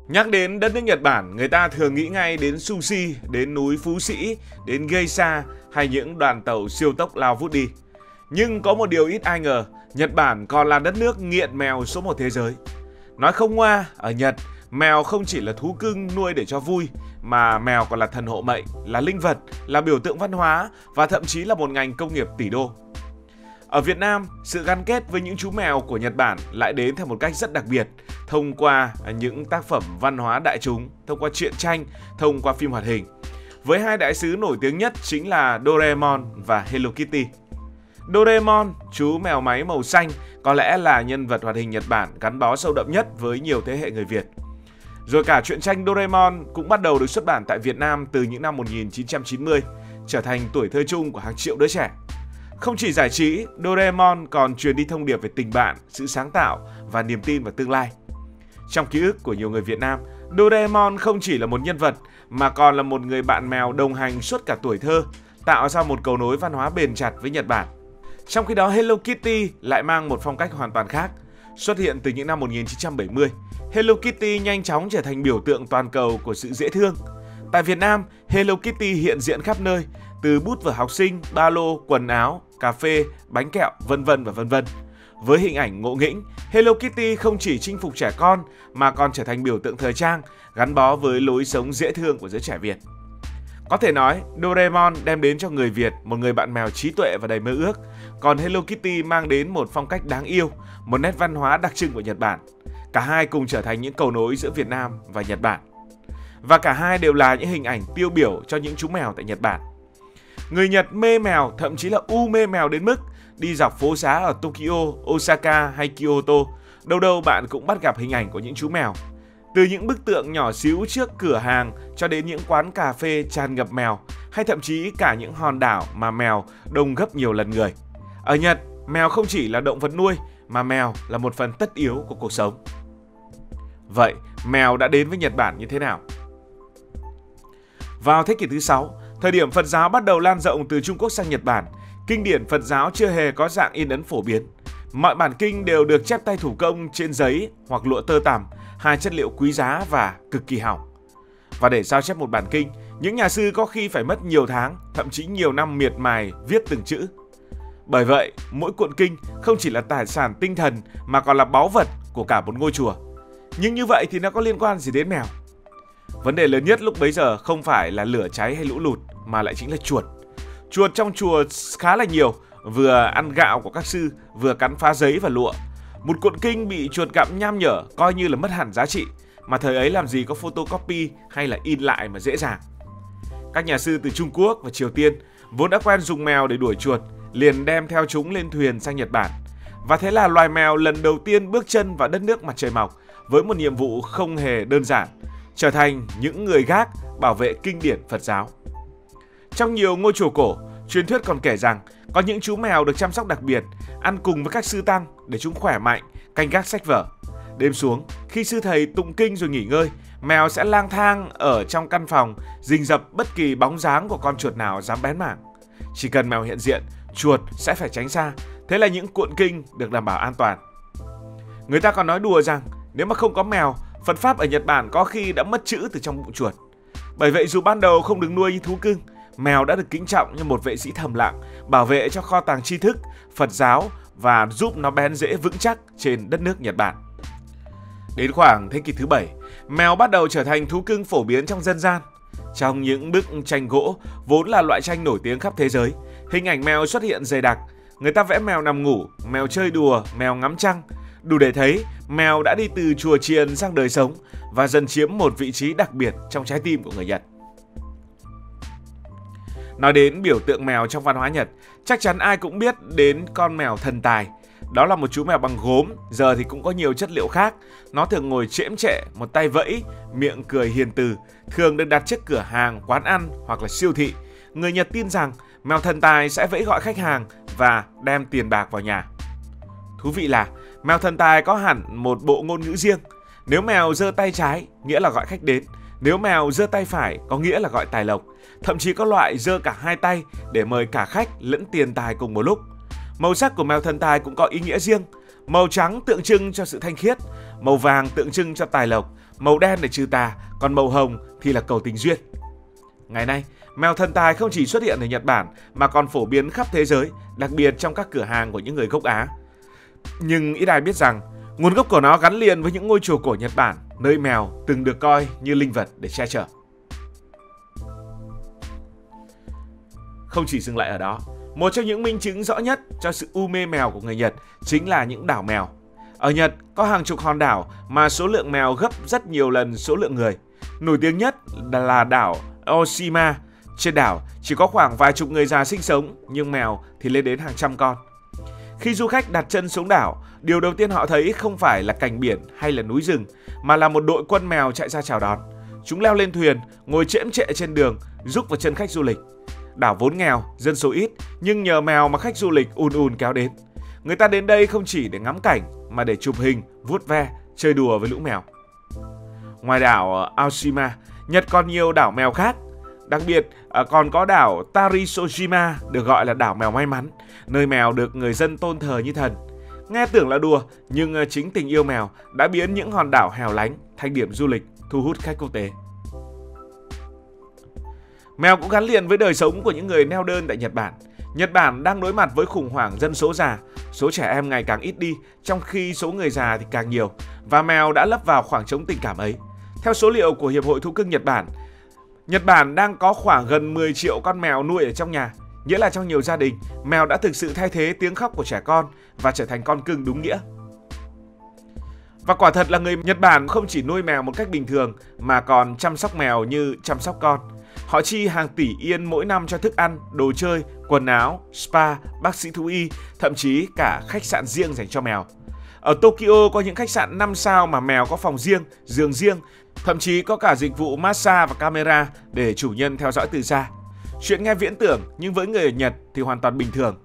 Nhắc đến đất nước Nhật Bản, người ta thường nghĩ ngay đến sushi, đến núi Phú Sĩ, đến geisha hay những đoàn tàu siêu tốc lao vút đi. Nhưng có một điều ít ai ngờ, Nhật Bản còn là đất nước nghiện mèo số 1 thế giới. Nói không ngoa, ở Nhật, mèo không chỉ là thú cưng nuôi để cho vui, mà mèo còn là thần hộ mệnh, là linh vật, là biểu tượng văn hóa và thậm chí là một ngành công nghiệp tỷ đô. Ở Việt Nam, sự gắn kết với những chú mèo của Nhật Bản lại đến theo một cách rất đặc biệt, thông qua những tác phẩm văn hóa đại chúng, thông qua truyện tranh, thông qua phim hoạt hình. Với hai đại sứ nổi tiếng nhất chính là Doraemon và Hello Kitty. Doraemon, chú mèo máy màu xanh, có lẽ là nhân vật hoạt hình Nhật Bản gắn bó sâu đậm nhất với nhiều thế hệ người Việt. Rồi cả truyện tranh Doraemon cũng bắt đầu được xuất bản tại Việt Nam từ những năm 1990, trở thành tuổi thơ chung của hàng triệu đứa trẻ. Không chỉ giải trí, Doraemon còn truyền đi thông điệp về tình bạn, sự sáng tạo và niềm tin vào tương lai. Trong ký ức của nhiều người Việt Nam, Doraemon không chỉ là một nhân vật mà còn là một người bạn mèo đồng hành suốt cả tuổi thơ, tạo ra một cầu nối văn hóa bền chặt với Nhật Bản. Trong khi đó Hello Kitty lại mang một phong cách hoàn toàn khác. Xuất hiện từ những năm 1970, Hello Kitty nhanh chóng trở thành biểu tượng toàn cầu của sự dễ thương. Tại Việt Nam, Hello Kitty hiện diện khắp nơi, từ bút vở học sinh, ba lô, quần áo, cà phê, bánh kẹo, vân vân và vân vân. Với hình ảnh ngộ nghĩnh, Hello Kitty không chỉ chinh phục trẻ con mà còn trở thành biểu tượng thời trang, gắn bó với lối sống dễ thương của giới trẻ Việt. Có thể nói, Doraemon đem đến cho người Việt một người bạn mèo trí tuệ và đầy mơ ước, còn Hello Kitty mang đến một phong cách đáng yêu, một nét văn hóa đặc trưng của Nhật Bản. Cả hai cùng trở thành những cầu nối giữa Việt Nam và Nhật Bản. Và cả hai đều là những hình ảnh tiêu biểu cho những chú mèo tại Nhật Bản. Người Nhật mê mèo, thậm chí là mê mèo đến mức đi dọc phố xá ở Tokyo, Osaka hay Kyoto, đâu đâu bạn cũng bắt gặp hình ảnh của những chú mèo. Từ những bức tượng nhỏ xíu trước cửa hàng cho đến những quán cà phê tràn ngập mèo, hay thậm chí cả những hòn đảo mà mèo đông gấp nhiều lần người. Ở Nhật, mèo không chỉ là động vật nuôi mà mèo là một phần tất yếu của cuộc sống. Vậy, mèo đã đến với Nhật Bản như thế nào? Vào thế kỷ thứ 6, thời điểm Phật giáo bắt đầu lan rộng từ Trung Quốc sang Nhật Bản, kinh điển Phật giáo chưa hề có dạng in ấn phổ biến. Mọi bản kinh đều được chép tay thủ công trên giấy hoặc lụa tơ tằm, hai chất liệu quý giá và cực kỳ hỏng. Và để sao chép một bản kinh, những nhà sư có khi phải mất nhiều tháng, thậm chí nhiều năm miệt mài viết từng chữ. Bởi vậy, mỗi cuộn kinh không chỉ là tài sản tinh thần mà còn là báu vật của cả một ngôi chùa. Nhưng như vậy thì nó có liên quan gì đến mèo? Vấn đề lớn nhất lúc bấy giờ không phải là lửa cháy hay lũ lụt mà lại chính là chuột. Chuột trong chùa khá là nhiều, vừa ăn gạo của các sư, vừa cắn phá giấy và lụa. Một cuộn kinh bị chuột gặm nham nhở coi như là mất hẳn giá trị, mà thời ấy làm gì có photocopy hay là in lại mà dễ dàng. Các nhà sư từ Trung Quốc và Triều Tiên vốn đã quen dùng mèo để đuổi chuột, liền đem theo chúng lên thuyền sang Nhật Bản. Và thế là loài mèo lần đầu tiên bước chân vào đất nước mặt trời mọc với một nhiệm vụ không hề đơn giản, trở thành những người gác bảo vệ kinh điển Phật giáo. Trong nhiều ngôi chùa cổ, truyền thuyết còn kể rằng có những chú mèo được chăm sóc đặc biệt, ăn cùng với các sư tăng để chúng khỏe mạnh, canh gác sách vở. Đêm xuống, khi sư thầy tụng kinh rồi nghỉ ngơi, mèo sẽ lang thang ở trong căn phòng, rình rập bất kỳ bóng dáng của con chuột nào dám bén mảng. Chỉ cần mèo hiện diện, chuột sẽ phải tránh xa, thế là những cuộn kinh được đảm bảo an toàn. Người ta còn nói đùa rằng nếu mà không có mèo, Phật Pháp ở Nhật Bản có khi đã mất chữ từ trong bụng chuột. Bởi vậy dù ban đầu không được nuôi như thú cưng, mèo đã được kính trọng như một vệ sĩ thầm lặng, bảo vệ cho kho tàng tri thức, Phật giáo và giúp nó bén rễ vững chắc trên đất nước Nhật Bản. Đến khoảng thế kỷ thứ 7, mèo bắt đầu trở thành thú cưng phổ biến trong dân gian. Trong những bức tranh gỗ, vốn là loại tranh nổi tiếng khắp thế giới, hình ảnh mèo xuất hiện dày đặc. Người ta vẽ mèo nằm ngủ, mèo chơi đùa, mèo ngắm trăng. Đủ để thấy mèo đã đi từ chùa chiền sang đời sống và dần chiếm một vị trí đặc biệt trong trái tim của người Nhật. Nói đến biểu tượng mèo trong văn hóa Nhật, chắc chắn ai cũng biết đến con mèo thần tài. Đó là một chú mèo bằng gốm, giờ thì cũng có nhiều chất liệu khác. Nó thường ngồi chễm chệ, một tay vẫy, miệng cười hiền từ, thường được đặt trước cửa hàng, quán ăn hoặc là siêu thị. Người Nhật tin rằng mèo thần tài sẽ vẫy gọi khách hàng và đem tiền bạc vào nhà. Thú vị là mèo thần tài có hẳn một bộ ngôn ngữ riêng. Nếu mèo giơ tay trái, nghĩa là gọi khách đến. Nếu mèo giơ tay phải, có nghĩa là gọi tài lộc. Thậm chí có loại giơ cả hai tay để mời cả khách lẫn tiền tài cùng một lúc. Màu sắc của mèo thần tài cũng có ý nghĩa riêng. Màu trắng tượng trưng cho sự thanh khiết, màu vàng tượng trưng cho tài lộc, màu đen để trừ tà, còn màu hồng thì là cầu tình duyên. Ngày nay, mèo thần tài không chỉ xuất hiện ở Nhật Bản mà còn phổ biến khắp thế giới, đặc biệt trong các cửa hàng của những người gốc Á. Nhưng ít ai biết rằng, nguồn gốc của nó gắn liền với những ngôi chùa cổ Nhật Bản, nơi mèo từng được coi như linh vật để che chở. Không chỉ dừng lại ở đó, một trong những minh chứng rõ nhất cho sự u mê mèo của người Nhật chính là những đảo mèo. Ở Nhật có hàng chục hòn đảo mà số lượng mèo gấp rất nhiều lần số lượng người. Nổi tiếng nhất là đảo Oshima. Trên đảo chỉ có khoảng vài chục người già sinh sống, nhưng mèo thì lên đến hàng trăm con. Khi du khách đặt chân xuống đảo, điều đầu tiên họ thấy không phải là cảnh biển hay là núi rừng, mà là một đội quân mèo chạy ra chào đón. Chúng leo lên thuyền, ngồi chễm chệ trên đường, rúc vào chân khách du lịch. Đảo vốn nghèo, dân số ít, nhưng nhờ mèo mà khách du lịch ùn ùn kéo đến. Người ta đến đây không chỉ để ngắm cảnh, mà để chụp hình, vuốt ve, chơi đùa với lũ mèo. Ngoài đảo Aoshima, Nhật còn nhiều đảo mèo khác. Đặc biệt còn có đảo Tarisojima, được gọi là đảo mèo may mắn, nơi mèo được người dân tôn thờ như thần. Nghe tưởng là đùa, nhưng chính tình yêu mèo đã biến những hòn đảo hẻo lánh thành điểm du lịch thu hút khách quốc tế. Mèo cũng gắn liền với đời sống của những người neo đơn tại Nhật Bản. Nhật Bản đang đối mặt với khủng hoảng dân số già, số trẻ em ngày càng ít đi, trong khi số người già thì càng nhiều, và mèo đã lấp vào khoảng trống tình cảm ấy. Theo số liệu của Hiệp hội Thú cưng Nhật Bản đang có khoảng gần 10 triệu con mèo nuôi ở trong nhà, nghĩa là trong nhiều gia đình, mèo đã thực sự thay thế tiếng khóc của trẻ con và trở thành con cưng đúng nghĩa. Và quả thật là người Nhật Bản không chỉ nuôi mèo một cách bình thường mà còn chăm sóc mèo như chăm sóc con. Họ chi hàng tỷ yên mỗi năm cho thức ăn, đồ chơi, quần áo, spa, bác sĩ thú y, thậm chí cả khách sạn riêng dành cho mèo. Ở Tokyo có những khách sạn 5 sao mà mèo có phòng riêng, giường riêng, thậm chí có cả dịch vụ massage và camera để chủ nhân theo dõi từ xa. Chuyện nghe viễn tưởng nhưng với người ở Nhật thì hoàn toàn bình thường.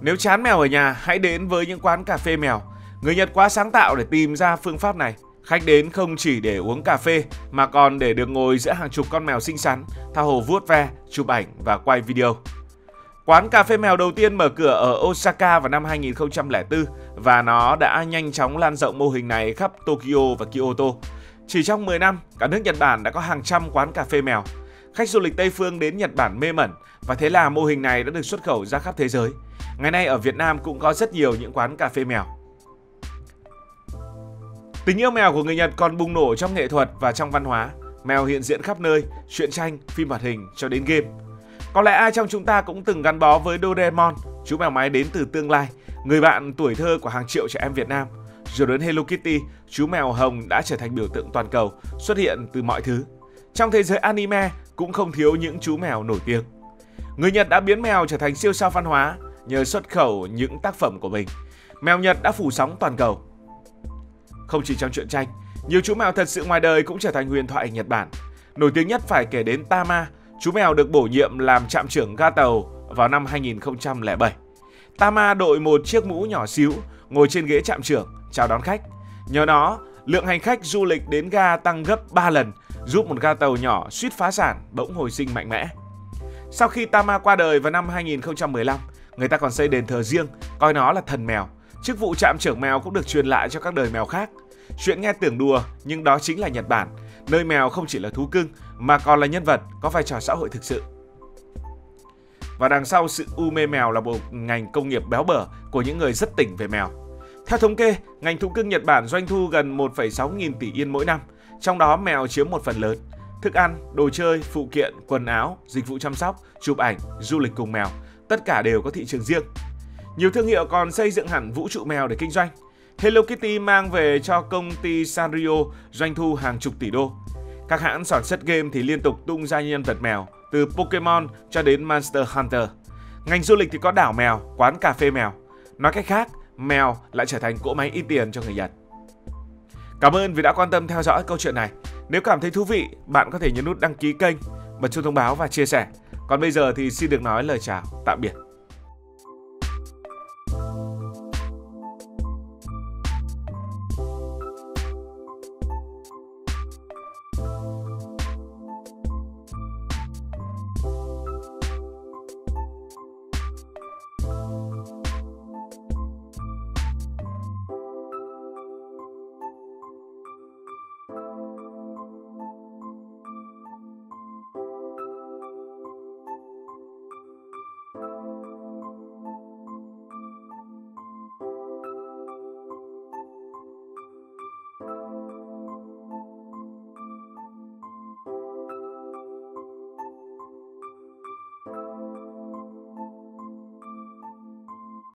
Nếu chán mèo ở nhà, hãy đến với những quán cà phê mèo. Người Nhật quá sáng tạo để tìm ra phương pháp này. Khách đến không chỉ để uống cà phê mà còn để được ngồi giữa hàng chục con mèo xinh xắn, tha hồ vuốt ve, chụp ảnh và quay video. Quán cà phê mèo đầu tiên mở cửa ở Osaka vào năm 2004 và nó đã nhanh chóng lan rộng mô hình này khắp Tokyo và Kyoto. Chỉ trong 10 năm, cả nước Nhật Bản đã có hàng trăm quán cà phê mèo. Khách du lịch Tây phương đến Nhật Bản mê mẩn và thế là mô hình này đã được xuất khẩu ra khắp thế giới. Ngày nay ở Việt Nam cũng có rất nhiều những quán cà phê mèo. Tình yêu mèo của người Nhật còn bùng nổ trong nghệ thuật và trong văn hóa. Mèo hiện diện khắp nơi, truyện tranh, phim hoạt hình cho đến game. Có lẽ ai trong chúng ta cũng từng gắn bó với Doraemon, chú mèo máy đến từ tương lai, người bạn tuổi thơ của hàng triệu trẻ em Việt Nam. Rồi đến Hello Kitty, chú mèo hồng đã trở thành biểu tượng toàn cầu, xuất hiện từ mọi thứ. Trong thế giới anime cũng không thiếu những chú mèo nổi tiếng. Người Nhật đã biến mèo trở thành siêu sao văn hóa nhờ xuất khẩu những tác phẩm của mình. Mèo Nhật đã phủ sóng toàn cầu. Không chỉ trong truyện tranh, nhiều chú mèo thật sự ngoài đời cũng trở thành huyền thoại Nhật Bản. Nổi tiếng nhất phải kể đến Tama, chú mèo được bổ nhiệm làm trạm trưởng ga tàu vào năm 2007. Tama đội một chiếc mũ nhỏ xíu, ngồi trên ghế trạm trưởng, chào đón khách. Nhờ nó, lượng hành khách du lịch đến ga tăng gấp 3 lần, giúp một ga tàu nhỏ suýt phá sản bỗng hồi sinh mạnh mẽ. Sau khi Tama qua đời vào năm 2015, người ta còn xây đền thờ riêng, coi nó là thần mèo. Chức vụ trạm trưởng mèo cũng được truyền lại cho các đời mèo khác. Chuyện nghe tưởng đùa, nhưng đó chính là Nhật Bản, nơi mèo không chỉ là thú cưng mà còn là nhân vật có vai trò xã hội thực sự. Và đằng sau sự u mê mèo là một ngành công nghiệp béo bở của những người rất tỉnh về mèo. Theo thống kê, ngành thú cưng Nhật Bản doanh thu gần 1,6 nghìn tỷ yên mỗi năm, trong đó mèo chiếm một phần lớn. Thức ăn, đồ chơi, phụ kiện, quần áo, dịch vụ chăm sóc, chụp ảnh, du lịch cùng mèo, tất cả đều có thị trường riêng. Nhiều thương hiệu còn xây dựng hẳn vũ trụ mèo để kinh doanh. Hello Kitty mang về cho công ty Sanrio doanh thu hàng chục tỷ đô. Các hãng sản xuất game thì liên tục tung ra nhân vật mèo, từ Pokemon cho đến Monster Hunter. Ngành du lịch thì có đảo mèo, quán cà phê mèo. Nói cách khác, mèo lại trở thành cỗ máy in tiền cho người Nhật. Cảm ơn vì đã quan tâm theo dõi câu chuyện này. Nếu cảm thấy thú vị, bạn có thể nhấn nút đăng ký kênh, bật chuông thông báo và chia sẻ. Còn bây giờ thì xin được nói lời chào, tạm biệt.